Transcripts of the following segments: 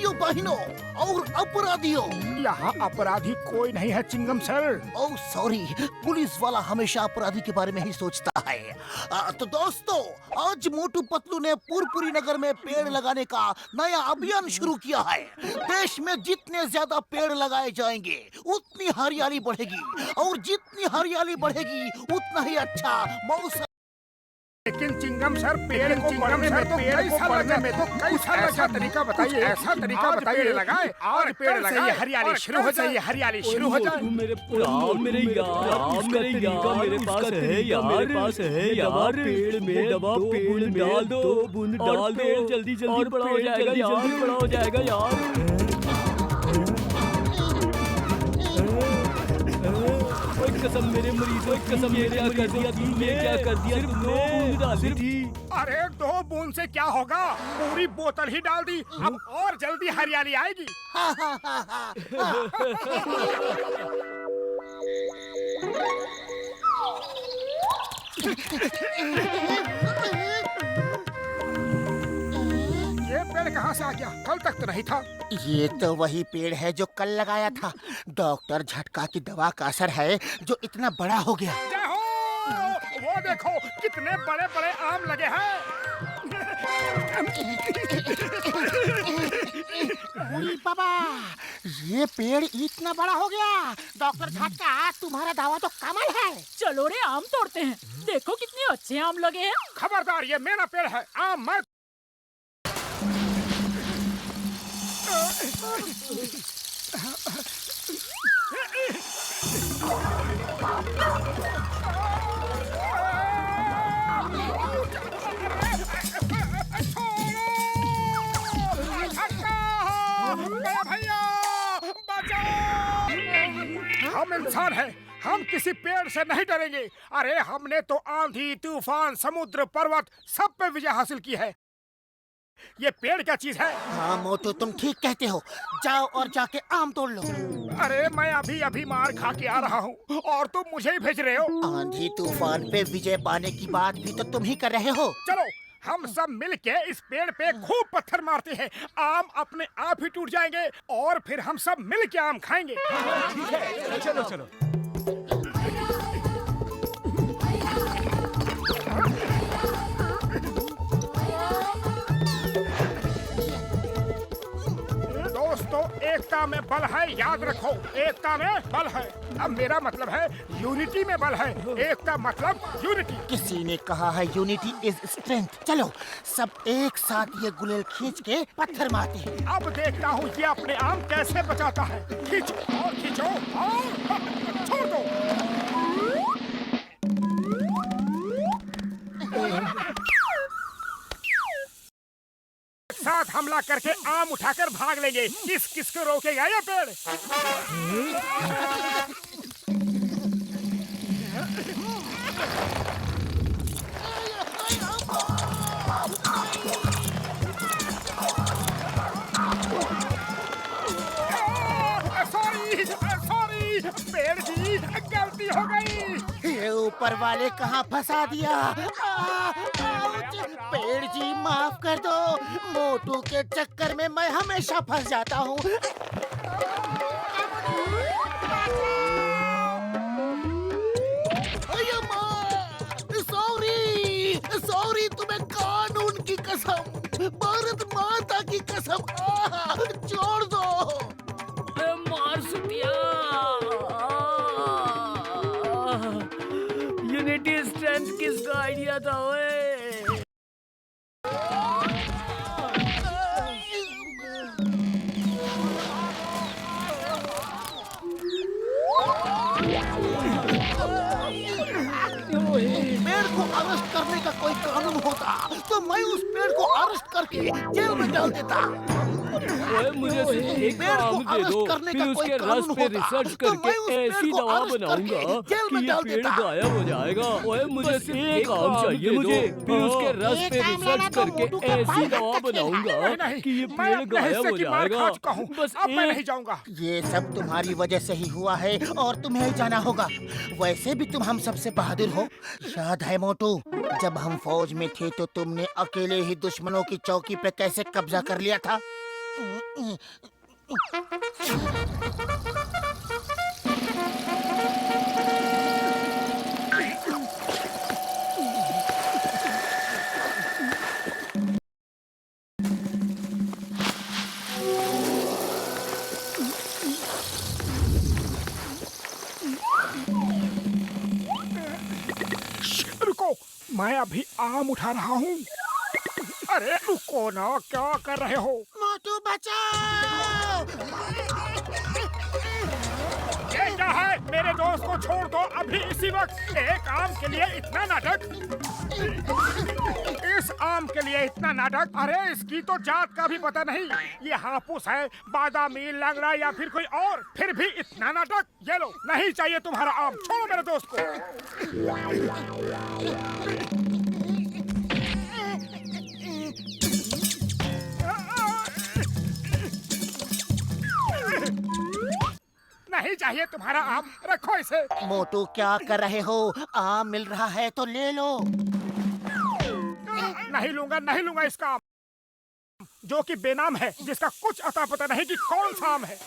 भाइयों बहनों और अपराधियों, यहाँ अपराधी कोई नहीं है chewing gum sir. Oh sorry, police वाला हमेशा अपराधी के बारे में ही सोचता है। तो दोस्तों, आज मोटू पतलू ने पुरपुरी नगर में पेड़ लगाने का नया अभियान शुरू किया है। देश में जितने ज्यादा पेड़ लगाए जाएंगे उतनी हरियाली बढ़ेगी, और जितनी हरियाली बढ़ेगी उतना ही अच्छा मौसम। लेकिन चिंगम सर पेड़ को बढ़ने में तो कई साल ऐसा तरीका बताइए, ऐसा तरीका बताइए लगाए आज पेड़ लगाए, हरियाली शुरू हो जाए, हरियाली शुरू हो जाए। मेरे यार मेरे पास है यार, पेड़ में दवा पेड़ डाल दो, बूंद डाल दो, जल्दी जल्दी बड़ा हो जाएगा यार, बड़ा हो जाएगा यार। कसम मेरे मरीजों, कसम मेरे कर दिया तुमने, क्या कर दिया तुमने? बूंद डाली थी। अरे 2 बूंद से क्या होगा, पूरी बोतल ही डाल दी, अब और जल्दी हरियाली आएगी। ये पेड़ कहाँ से आ गया? कल तक तो नहीं था। ये तो वही पेड़ है जो कल लगाया था। डॉक्टर झटका की दवा का असर है जो इतना बड़ा हो गया। जय हो! वो देखो कितने बड़े बड़े आम लगे हैं। अरे बाबा, ये पेड़ इतना बड़ा हो गया। डॉक्टर झटका, तुम्हारा दावा तो कमाल है। चलो रे आम तोड़ते हैं, देखो कितने अच्छे आम लगे हैं। खबरदार, ये मेरा पेड़ है, आम मैं। हम इंसान हैं, हम किसी पेड़ से नहीं डरेंगे। अरे हमने तो आंधी तूफान समुद्र पर्वत सब पे विजय हासिल की है। ये पेड़ क्या चीज है? हाँ मोटू, तुम ठीक कहते हो। जाओ और जाके आम तोड़ लो। अरे मैं अभी अभी मार खा के आ रहा हूँ और तुम मुझे ही भेज रहे हो। आंधी तूफान पे विजय पाने की बात भी तो तुम ही कर रहे हो। चलो हम सब मिलके इस पेड़ पे खूब पत्थर मारते हैं, आम अपने आप ही टूट जाएंगे और फिर हम सब मिलके आम खाएंगे। ठीक है, चलो चलो। दोस्तों, एकता में बल है, याद रखो, एकता में बल है। अब मेरा मतलब है यूनिटी में बल है, एकता मतलब यूनिटी। किसी ने कहा है यूनिटी इज स्ट्रेंथ। चलो सब एक साथ ये गुलेल खींच के पत्थर मारते हैं। अब देखता हूँ ये अपने आम कैसे बचाता है। खींचो और खींचो और छोड़ दो। साथ हमला करके आम उठाकर भाग लेंगे। किस किस को रोकेगा ये पेड़? सॉरी पेड़ जी, गलती हो गई। ये ऊपर वाले कहाँ फंसा दिया। पेड़ जी माफ कर दो, मोटू के चक्कर में मैं हमेशा फंस जाता हूँ। सॉरी सॉरी, तुम्हें कानून की कसम, भारत माता की कसम, छोड़ दो। मार सुटिया, यूनिटी स्ट्रेंथ किसका आइडिया था ओए? पेड़ को अरेस्ट करने का कोई कानून होता तो मैं उस पेड़ को अरेस्ट करके जेल में डाल देता। ओए मुझे सिर्फ एक काम दे दो, फिर उसके रस पे रिसर्च करके ऐसी दवा बनाऊंगा कि ये पेड़ गायब हो जाएगा। ओए मुझे सिर्फ एक काम चाहिए मुझे, फिर उसके रस पे रिसर्च करके ऐसी दवा बनाऊंगा कि ये पेड़ गायब हो जाएगा। बस अब मैं नहीं जाऊंगा। ये सब तुम्हारी वजह से ही हुआ है और तुम्हें ही जाना होगा। वैसे भी तुम हम सबसे बहादुर हो। याद है मोटू, जब हम फौज में थे तो तुमने अकेले ही दुश्मनों की चौकी पे कैसे कब्जा कर लिया था? रुको, मैं अभी आम उठा रहा हूँ। अरे रुको ना, क्या कर रहे हो? मोटू बचाओ! ये क्या है? मेरे दोस्त को छोड़ दो अभी इसी वक्त। एक आम के लिए इतना नाटक? इस आम के लिए इतना नाटक? अरे इसकी तो जात का भी पता नहीं। ये हापुस है, बादामी, लंगड़ा या फिर कोई और, फिर भी इतना नाटक। ये लो, नहीं चाहिए तुम्हारा आम, छोड़ो मेरे दोस्त को। नहीं चाहिए तुम्हारा आम, रखो इसे। मोटू क्या कर रहे हो? आम मिल रहा है तो ले लो। नहीं लूंगा, नहीं लूंगा इसका आम, जो कि बेनाम है, जिसका कुछ अता पता नहीं कि कौन सा आम है।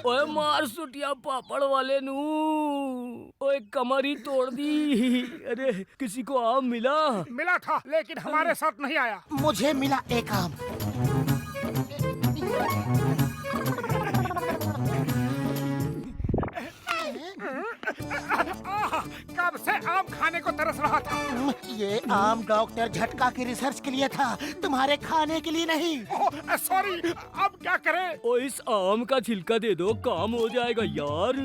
ओए मार सुटिया पापड़ वाले नू, ओए कमर ही तोड़ दी। अरे किसी को आम मिला? मिला था, लेकिन हमारे साथ नहीं आया। मुझे मिला एक आम। कब से आम खाने को तरस रहा था। ये आम डॉक्टर झटका की रिसर्च के लिए था, तुम्हारे खाने के लिए नहीं। सॉरी, अब क्या करें? ओ इस आम का छिलका दे दो, काम हो जाएगा यार।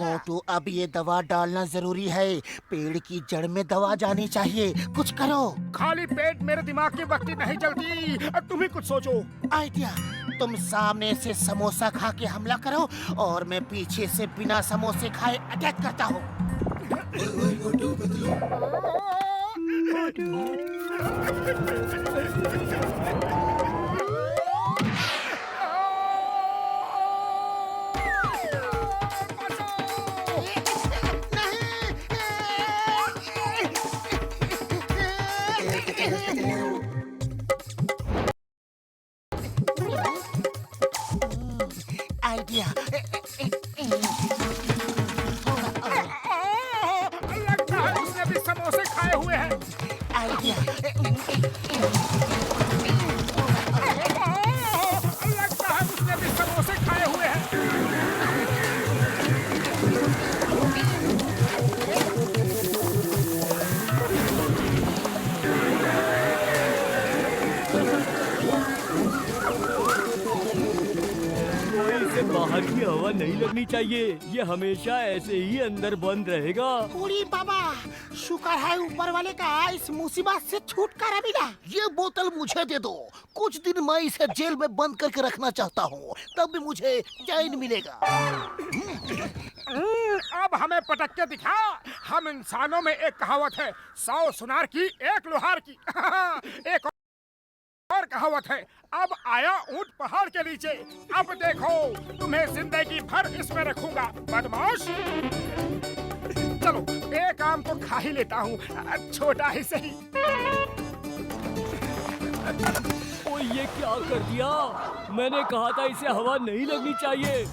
मोटू, अब ये दवा डालना जरूरी है। पेड़ की जड़ में दवा जानी चाहिए, कुछ करो। खाली पेट मेरे दिमाग की बत्ती नहीं जलती, तुम ही कुछ सोचो। आइडिया, तुम सामने से समोसा खा के हमला करो और मैं पीछे से बिना समोसे खाए अटैक करता हूँ। आइडिया, लगता है उसने भी समोसे खाए हुए हैं। आइडिया, लगता है उसने भी समोसे खाए हुए हैं। बाहर की हवा नहीं लगनी चाहिए, ये हमेशा ऐसे ही अंदर बंद रहेगा। पूरी बाबा, शुक्र है ऊपर वाले का इस मुसीबत से छुटकारा मिला। ये बोतल मुझे दे दो, कुछ दिन मैं इसे जेल में बंद करके रखना चाहता हूँ, तब भी मुझे चैन मिलेगा। अब हमें पटक के दिखा। हम इंसानों में एक कहावत है, 100 सुनार की एक लोहार की। एक और कहावत है, अब आया ऊंट पहाड़ के नीचे। अब देखो, तुम्हें जिंदगी भर इसमें रखूंगा, बदमाश। चलो, एक आम तो खा ही लेता हूँ, छोटा ही सही। ओ ये क्या कर दिया? मैंने कहा था इसे हवा नहीं लगनी चाहिए।